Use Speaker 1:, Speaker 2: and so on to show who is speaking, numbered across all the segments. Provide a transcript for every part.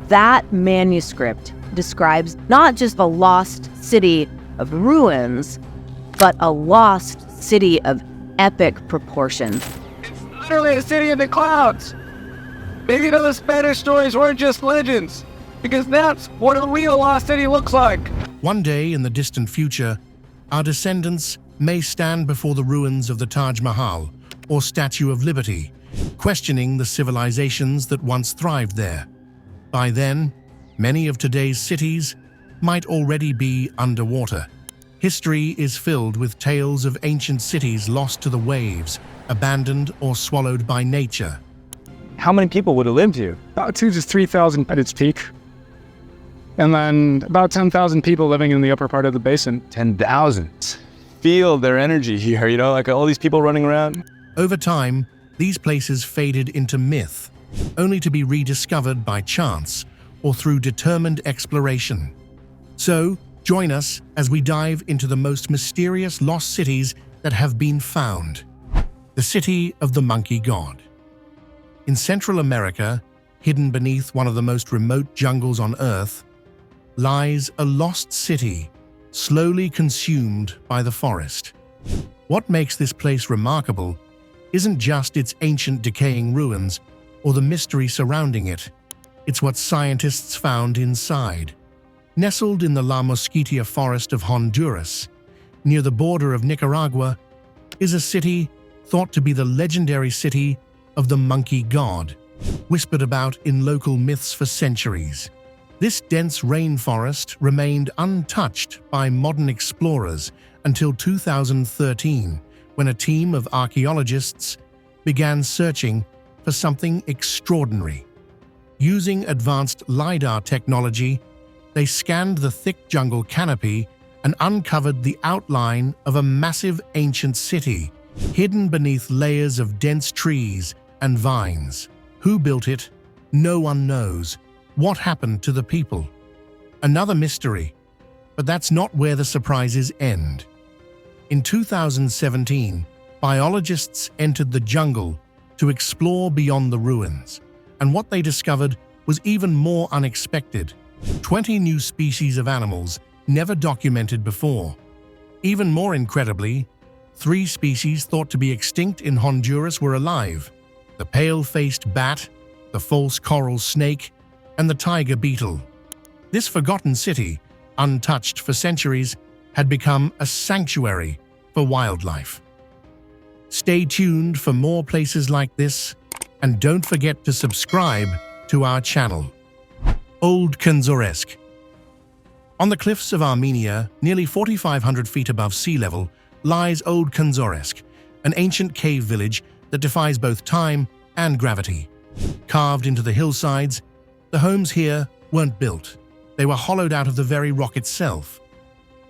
Speaker 1: That manuscript describes not just a lost city of ruins, but a lost city of epic proportions.
Speaker 2: It's literally a city in the clouds. Maybe those Spanish stories weren't just legends, because that's what a real lost city looks like.
Speaker 3: One day in the distant future, our descendants may stand before the ruins of the Taj Mahal or Statue of Liberty, questioning the civilizations that once thrived there. By then, many of today's cities might already be underwater. History is filled with tales of ancient cities lost to the waves, abandoned or swallowed by nature.
Speaker 4: How many people would have lived here?
Speaker 5: About 2,000 to 3,000 at its peak. And then about 10,000 people living in the upper part of the basin.
Speaker 4: 10,000. Feel their energy here, like all these people running around.
Speaker 3: Over time, these places faded into myth, only to be rediscovered by chance or through determined exploration. So, join us as we dive into the most mysterious lost cities that have been found. The city of the monkey god. In Central America, hidden beneath one of the most remote jungles on Earth, lies a lost city, slowly consumed by the forest. What makes this place remarkable isn't just its ancient decaying ruins or the mystery surrounding it. It's what scientists found inside. Nestled in the La Mosquitia forest of Honduras, near the border of Nicaragua, is a city thought to be the legendary city of the monkey god, whispered about in local myths for centuries. This dense rainforest remained untouched by modern explorers until 2013, when a team of archaeologists began searching for something extraordinary. Using advanced LiDAR technology, they scanned the thick jungle canopy and uncovered the outline of a massive ancient city, hidden beneath layers of dense trees and vines. Who built it? No one knows. What happened to the people? Another mystery, but that's not where the surprises end. In 2017, biologists entered the jungle to explore beyond the ruins, and what they discovered was even more unexpected. 20 new species of animals never documented before. Even more incredibly, 3 species thought to be extinct in Honduras were alive: the pale-faced bat, the false coral snake, and the tiger beetle. This forgotten city, untouched for centuries, had become a sanctuary for wildlife. Stay tuned for more places like this, and don't forget to subscribe to our channel. Old Kanzoresk. On the cliffs of Armenia, nearly 4,500 feet above sea level, lies Old Kanzoresk, an ancient cave village that defies both time and gravity. Carved into the hillsides, the homes here weren't built. They were hollowed out of the very rock itself.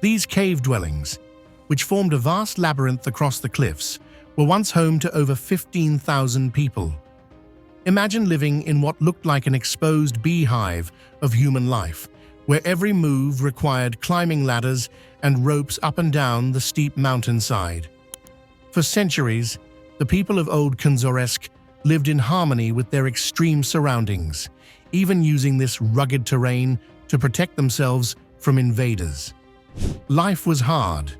Speaker 3: These cave dwellings, which formed a vast labyrinth across the cliffs, were once home to over 15,000 people. Imagine living in what looked like an exposed beehive of human life, where every move required climbing ladders and ropes up and down the steep mountainside. For centuries, the people of Old Kanzoresk lived in harmony with their extreme surroundings, even using this rugged terrain to protect themselves from invaders. Life was hard,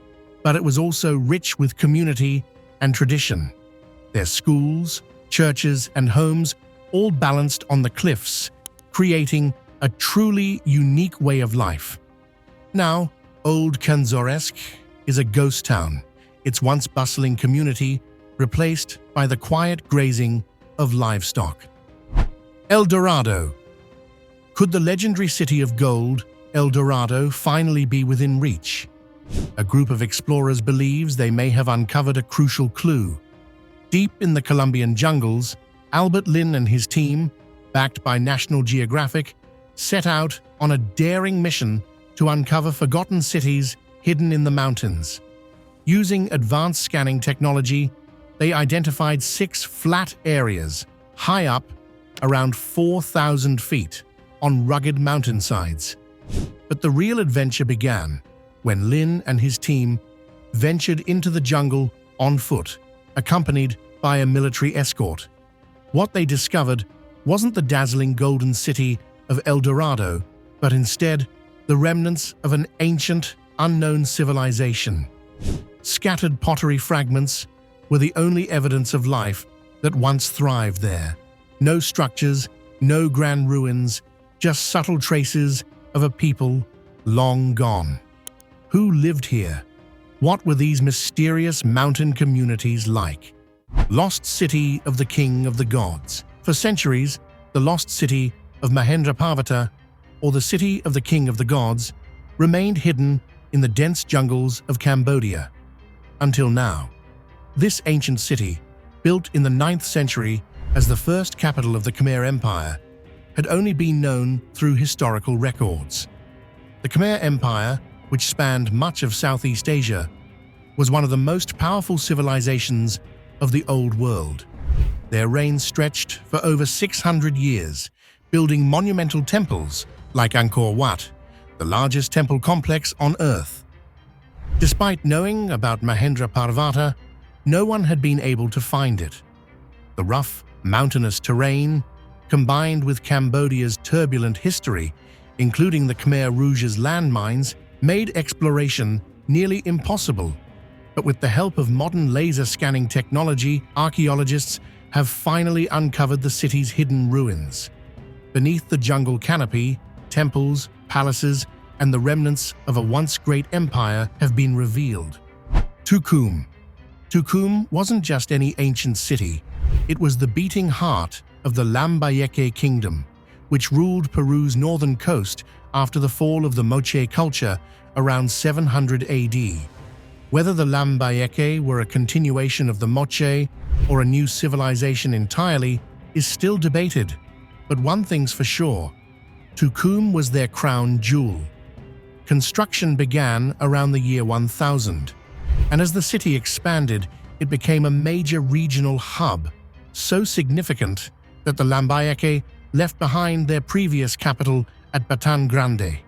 Speaker 3: but it was also rich with community and tradition. Their schools, churches, and homes all balanced on the cliffs, creating a truly unique way of life. Now, Old Kanzoresk is a ghost town, its once bustling community replaced by the quiet grazing of livestock. El Dorado. Could the legendary city of gold, El Dorado, finally be within reach? A group of explorers believes they may have uncovered a crucial clue. Deep in the Colombian jungles, Albert Lin and his team, backed by National Geographic, set out on a daring mission to uncover forgotten cities hidden in the mountains. Using advanced scanning technology, they identified 6 flat areas, high up, around 4,000 feet, on rugged mountainsides. But the real adventure began when Lin and his team ventured into the jungle on foot, accompanied by a military escort. What they discovered wasn't the dazzling golden city of El Dorado, but instead the remnants of an ancient, unknown civilization. Scattered pottery fragments were the only evidence of life that once thrived there. No structures, no grand ruins, just subtle traces of a people long gone. Who lived here? What were these mysterious mountain communities like? Lost City of the King of the Gods. For centuries, the lost city of Mahendraparvata, or the City of the King of the Gods, remained hidden in the dense jungles of Cambodia. Until now, this ancient city, built in the 9th century as the first capital of the Khmer Empire, had only been known through historical records. The Khmer Empire, which spanned much of Southeast Asia, was one of the most powerful civilizations of the Old World. Their reign stretched for over 600 years, building monumental temples like Angkor Wat, the largest temple complex on Earth. Despite knowing about Mahendraparvata, no one had been able to find it. The rough, mountainous terrain, combined with Cambodia's turbulent history, including the Khmer Rouge's landmines, made exploration nearly impossible. But with the help of modern laser scanning technology, archaeologists have finally uncovered the city's hidden ruins. Beneath the jungle canopy, temples, palaces, and the remnants of a once great empire have been revealed. Tukum. Tukum wasn't just any ancient city. It was the beating heart of the Lambayeque kingdom, which ruled Peru's northern coast after the fall of the Moche culture around 700 AD. Whether the Lambayeque were a continuation of the Moche or a new civilization entirely is still debated. But one thing's for sure, Tukum was their crown jewel. Construction began around the year 1000, and as the city expanded, it became a major regional hub, so significant that the Lambayeque left behind their previous capital at Batan Grande,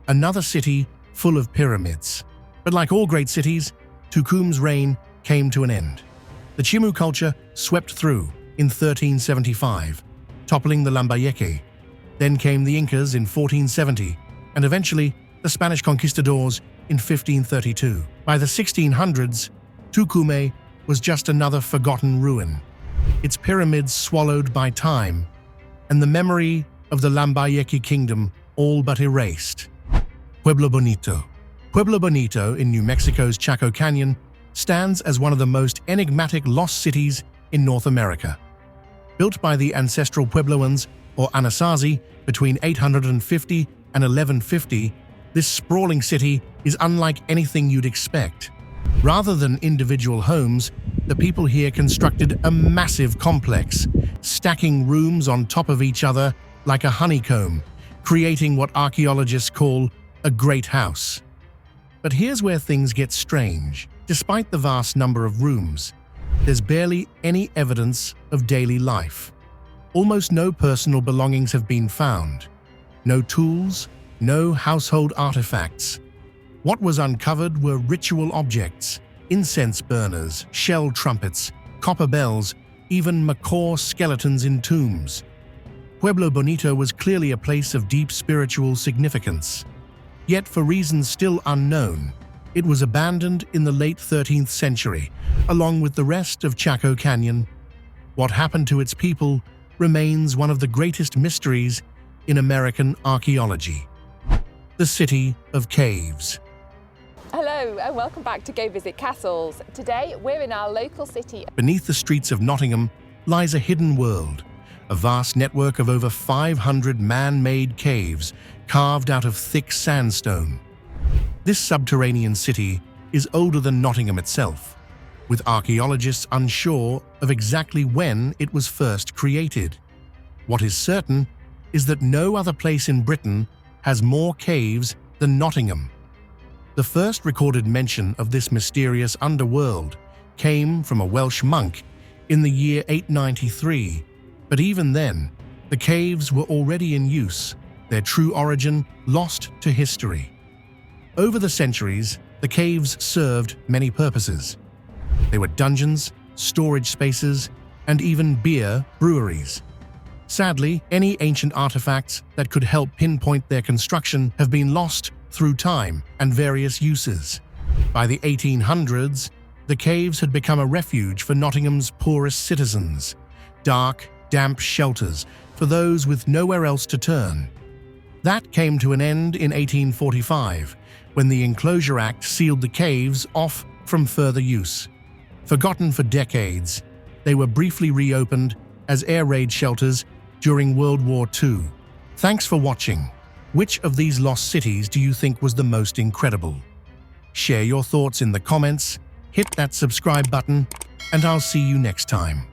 Speaker 3: another city full of pyramids. But like all great cities, Tukum's reign came to an end. The Chimu culture swept through in 1375, toppling the Lambayeque. Then came the Incas in 1470, and eventually the Spanish conquistadors in 1532. By the 1600s, Tukume was just another forgotten ruin, its pyramids swallowed by time, and the memory of the Lambayeque kingdom all but erased. Pueblo Bonito. Pueblo Bonito in New Mexico's Chaco Canyon stands as one of the most enigmatic lost cities in North America. Built by the ancestral Puebloans, or Anasazi, between 850 and 1150, this sprawling city is unlike anything you'd expect. Rather than individual homes, the people here constructed a massive complex, stacking rooms on top of each other like a honeycomb, creating what archaeologists call a great house. But here's where things get strange. Despite the vast number of rooms, there's barely any evidence of daily life. Almost no personal belongings have been found. No tools, no household artifacts. What was uncovered were ritual objects, incense burners, shell trumpets, copper bells, even macaw skeletons in tombs. Pueblo Bonito was clearly a place of deep spiritual significance. Yet for reasons still unknown, it was abandoned in the late 13th century, along with the rest of Chaco Canyon. What happened to its people remains one of the greatest mysteries in American archaeology. The City of Caves.
Speaker 6: Hello and welcome back to Go Visit Castles. Today we're in our local city.
Speaker 3: Beneath the streets of Nottingham lies a hidden world, a vast network of over 500 man-made caves carved out of thick sandstone. This subterranean city is older than Nottingham itself, with archaeologists unsure of exactly when it was first created. What is certain is that no other place in Britain has more caves than Nottingham. The first recorded mention of this mysterious underworld came from a Welsh monk in the year 893, but even then, the caves were already in use, their true origin lost to history. Over the centuries, the caves served many purposes. They were dungeons, storage spaces, and even beer breweries. Sadly, any ancient artifacts that could help pinpoint their construction have been lost through time and various uses. By the 1800s, the caves had become a refuge for Nottingham's poorest citizens, dark, damp shelters for those with nowhere else to turn. That came to an end in 1845, when the Enclosure Act sealed the caves off from further use. Forgotten for decades, they were briefly reopened as air raid shelters during World War II. Thanks for watching. Which of these lost cities do you think was the most incredible? Share your thoughts in the comments, hit that subscribe button, and I'll see you next time.